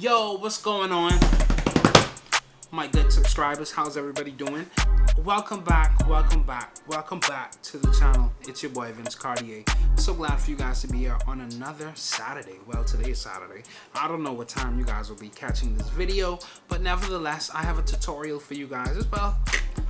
Yo, what's going on? My good subscribers, how's everybody doing? Welcome back to the channel. It's your boy Vince Cartier. I'm so glad for you guys to be here on another Saturday. Well, today is Saturday. I don't know what time you guys will be catching this video, but nevertheless, I have a tutorial for you guys as well.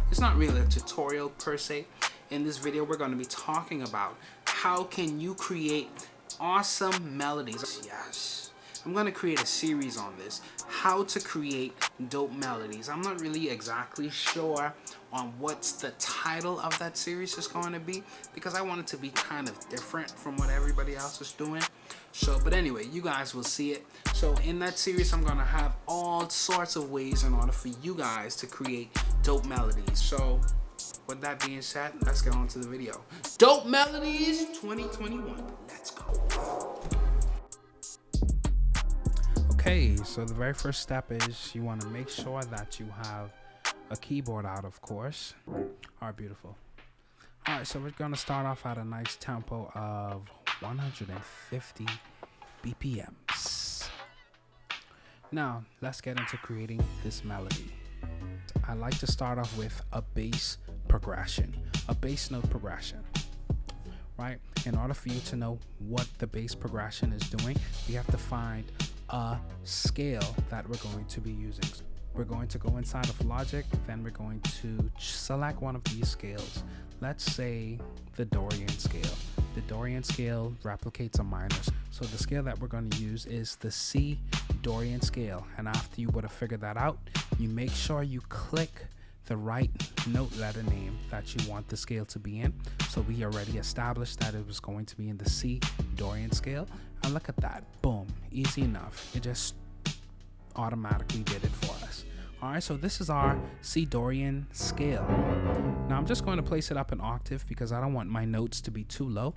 It's not really a tutorial per se. In this video, we're going to be talking about how can you create awesome melodies. Yes. I'm going to create a series on this, how to create dope melodies. I'm not really exactly sure on what's the title of that series is going to be, because I want it to be kind of different from what everybody else is doing. But anyway, you guys will see it. So in that series, I'm going to have all sorts of ways in order for you guys to create dope melodies. So with that being said, let's get on to the video. Dope Melodies 2021. Let's go. Okay, so the very first step is you want to make sure that you have a keyboard out, of course. All right, beautiful. All right, so we're going to start off at a nice tempo of 150 BPMs. Now, let's get into creating this melody. I like to start off with a bass progression, a bass note progression. Right? In order for you to know what the bass progression is doing, we have to find a scale that we're going to be using. We're going to go inside of Logic, then we're going to select one of these scales. Let's say the Dorian scale. The Dorian scale replicates a minor. So the scale that we're going to use is the C Dorian scale. And after you would have figured that out, you make sure you click the right note letter name that you want the scale to be in. So we already established that it was going to be in the C Dorian scale. And look at that, boom, easy enough. It just automatically did it for us. All right, so this is our C Dorian scale. Now I'm just going to place it up an octave because I don't want my notes to be too low.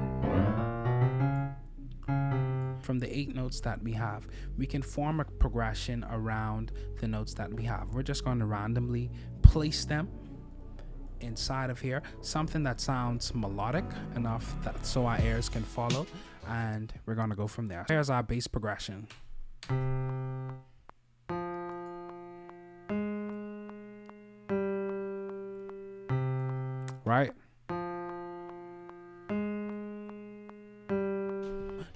From the 8 notes that we have, we can form a progression around the notes that we have. We're just going to randomly place them inside of here, something that sounds melodic enough that so our ears can follow, and we're going to go from there. Here's our bass progression. Right?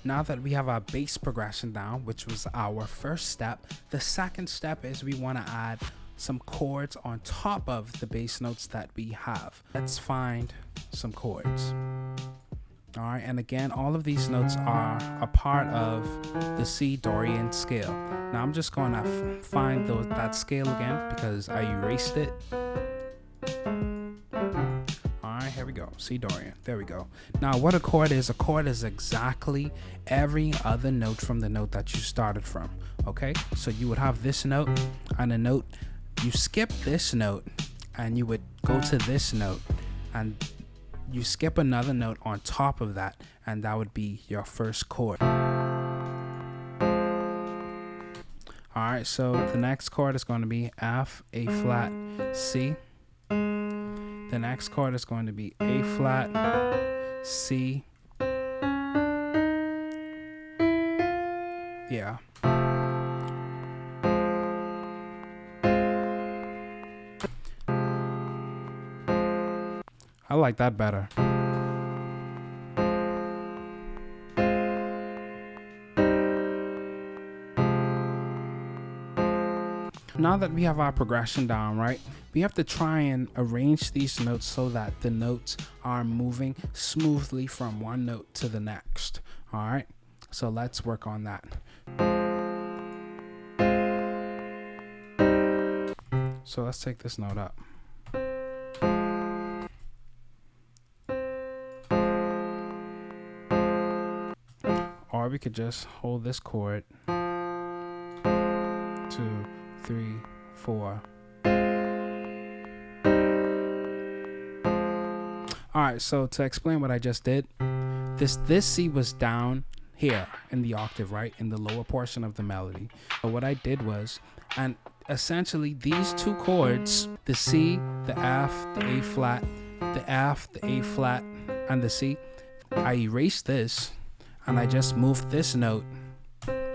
Now that we have our bass progression down, which was our first step, the second step is we want to add some chords on top of the bass notes that we have. Let's find some chords. All right, and again, all of these notes are a part of the C Dorian scale. Now I'm just going to find that scale again because I erased it. Here we go, C Dorian, there we go. Now what a chord is exactly every other note from the note that you started from, okay? So you would have this note and a note, you skip this note and you would go to this note and you skip another note on top of that, and that would be your first chord. All right, so the next chord is going to be F, A flat, C. The next chord is going to be A flat, C. Yeah. I like that better. Now that we have our progression down, right, we have to try and arrange these notes so that the notes are moving smoothly from one note to the next. All right, so let's work on that. So let's take this note up. Or we could just hold this chord. 2, 3, 4. All right, so to explain what I just did, this C was down here in the octave, right, in the lower portion of the melody. So what I did was, and essentially these two chords, the C, the F, the A flat, the F, the A flat, and the C, I erased this and I just moved this note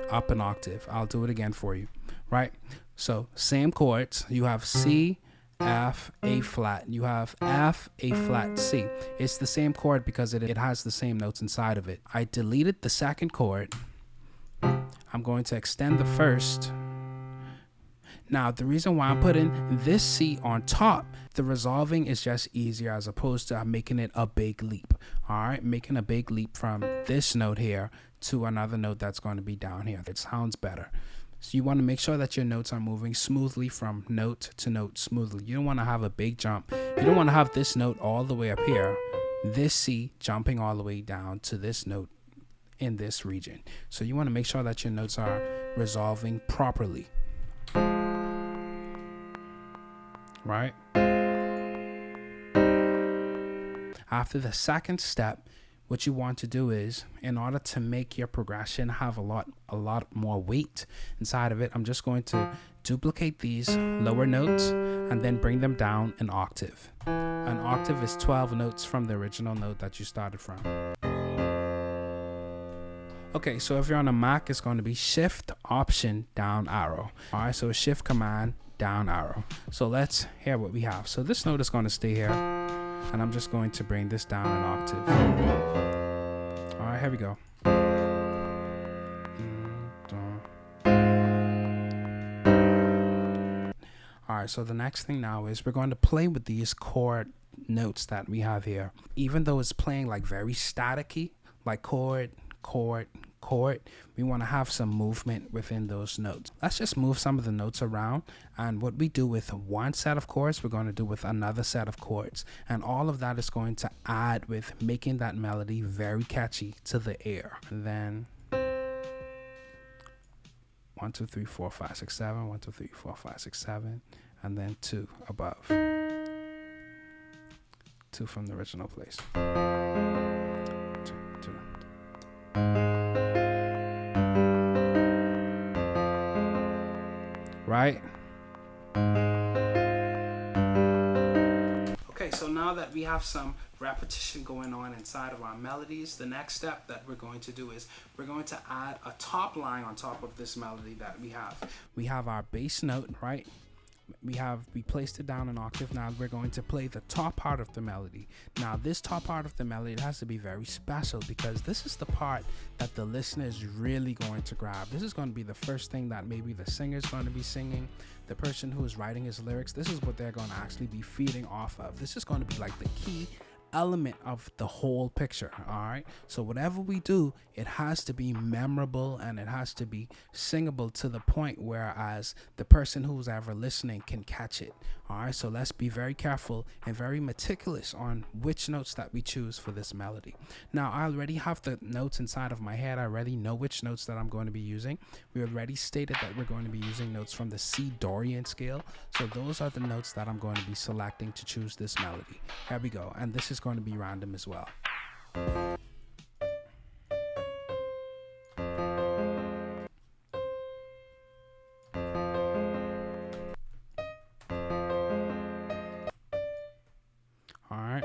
up an octave. I'll do it again for you, right? So same chords. You have C, F, A flat. You have F, A flat, C. It's the same chord because it has the same notes inside of it. I deleted the second chord. I'm going to extend the first. Now, the reason why I'm putting this C on top, the resolving is just easier as opposed to making it a big leap. All right, making a big leap from this note here to another note that's going to be down here. It sounds better. So you want to make sure that your notes are moving smoothly from note to note smoothly. You don't want to have a big jump. You don't want to have this note all the way up here, this C jumping all the way down to this note in this region. So you want to make sure that your notes are resolving properly. Right? After the second step, what you want to do is, in order to make your progression have a lot more weight inside of it, I'm just going to duplicate these lower notes and then bring them down an octave. An octave is 12 notes from the original note that you started from. Okay, so if you're on a Mac, it's going to be Shift Option Down Arrow. All right, so Shift Command Down Arrow. So let's hear what we have. So this note is going to stay here, and I'm just going to bring this down an octave. All right, here we go. All right, so the next thing now is we're going to play with these chord notes that we have here. Even though it's playing like very staticky, like chord, chord, chord, we want to have some movement within those notes. Let's just move some of the notes around, and what we do with one set of chords, we're going to do with another set of chords, and all of that is going to add with making that melody very catchy to the ear. And then 1 2 3 4 5 6 7, 1 2 3 4 5 6 7, and then 2 above, 2 from the original place. 2 2. Right? Okay, so now that we have some repetition going on inside of our melodies, the next step that we're going to do is we're going to add a top line on top of this melody that we have. We have our bass note, right? We placed it down an octave. Now we're going to play the top part of the melody. Now this top part of the melody, it has to be very special because this is the part that the listener is really going to grab. This is going to be the first thing that maybe the singer is going to be singing. The person who is writing his lyrics, this is what they're going to actually be feeding off of. This is going to be like the key element of the whole picture. All right, so whatever we do, it has to be memorable and it has to be singable to the point whereas the person who's ever listening can catch it. All right, so let's be very careful and very meticulous on which notes that we choose for this melody. Now I already have the notes inside of my head. I already know which notes that I'm going to be using. We already stated that we're going to be using notes from the C Dorian scale, so those are the notes that I'm going to be selecting to choose this melody. Here we go, and this is going to be random as well. All right.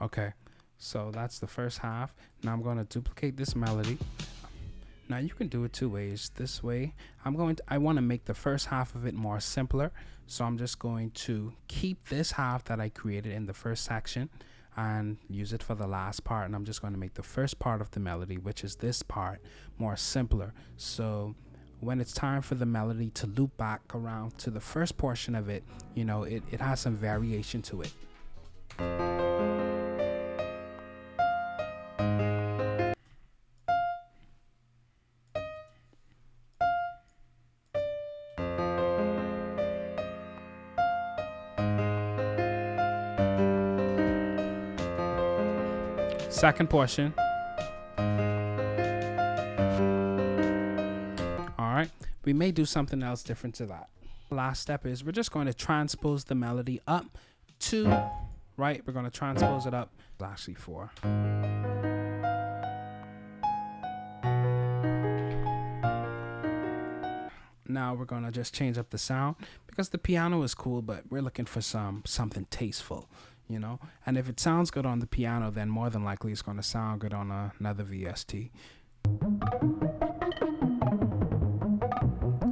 Okay, so that's the first half. Now I'm going to duplicate this melody. Now you can do it two ways. This way, I want to make the first half of it more simpler. So I'm just going to keep this half that I created in the first section and use it for the last part. And I'm just going to make the first part of the melody, which is this part, more simpler. So when it's time for the melody to loop back around to the first portion of it, you know, it has some variation to it. Second portion. All right, we may do something else different to that. Last step is we're just going to transpose the melody up to, right? We're going to transpose it up. Actually 4. Now we're going to just change up the sound because the piano is cool, but we're looking for something tasteful, you know? And if it sounds good on the piano, then more than likely it's going to sound good on another VST.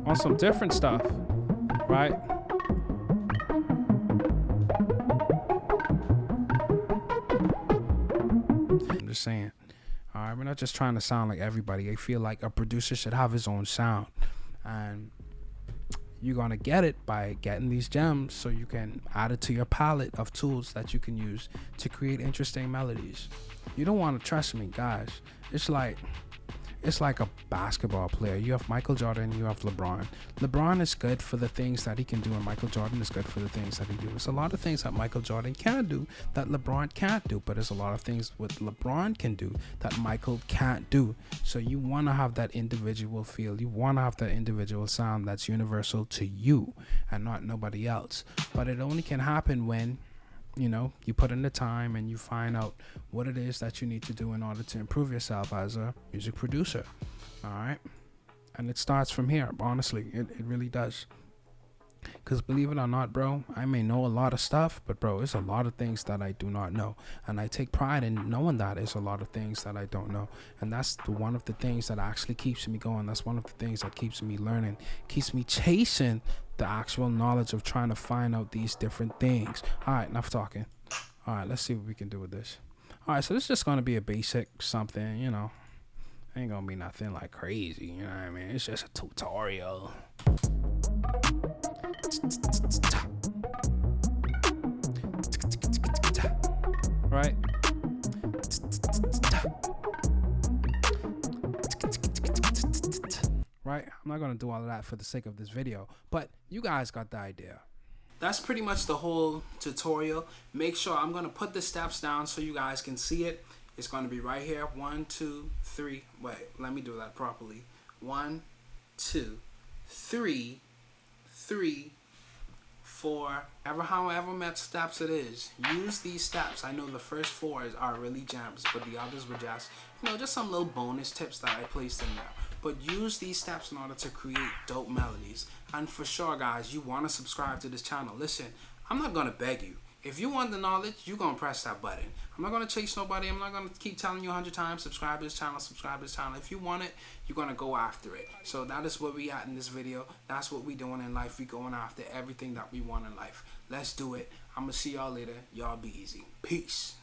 On some different stuff, right? I'm just saying. All right, we're not just trying to sound like everybody. I feel like a producer should have his own sound. And you're going to get it by getting these gems so you can add it to your palette of tools that you can use to create interesting melodies. You don't want to, trust me, guys. It's like a basketball player. You have Michael Jordan, you have LeBron. LeBron is good for the things that he can do, and Michael Jordan is good for the things that he do. There's a lot of things that Michael Jordan can do that LeBron can't do, but there's a lot of things what LeBron can do that Michael can't do. So you want to have that individual feel. You want to have that individual sound that's universal to you and not nobody else. But it only can happen when, you know, you put in the time and you find out what it is that you need to do in order to improve yourself as a music producer. All right. And it starts from here. Honestly, it really does. Because believe it or not, bro, I may know a lot of stuff, but bro, there's a lot of things that I do not know. And I take pride in knowing that there's a lot of things that I don't know. And that's one of the things that actually keeps me going. That's one of the things that keeps me learning, keeps me chasing the actual knowledge of trying to find out these different things. All right, enough talking. All right, let's see what we can do with this. All right, so this is just going to be a basic something, you know. Ain't going to be nothing like crazy, you know what I mean? It's just a tutorial. Right? Right? I'm not going to do all of that for the sake of this video, but you guys got the idea. That's pretty much the whole tutorial. Make sure I'm going to put the steps down so you guys can see it. It's going to be right here. 1, 2, 3. Wait, let me do that properly. 1, 2, 3, 3, 4. However much steps it is. Use these steps. I know the first 4 are really gems, but the others were just, you know, just some little bonus tips that I placed in there. But use these steps in order to create dope melodies. And for sure, guys, you want to subscribe to this channel. Listen, I'm not going to beg you. If you want the knowledge, you're going to press that button. I'm not going to chase nobody. I'm not going to keep telling you 100 times, subscribe to this channel, subscribe to this channel. If you want it, you're going to go after it. So that is where we at in this video. That's what we doing in life. We going after everything that we want in life. Let's do it. I'm going to see y'all later. Y'all be easy. Peace.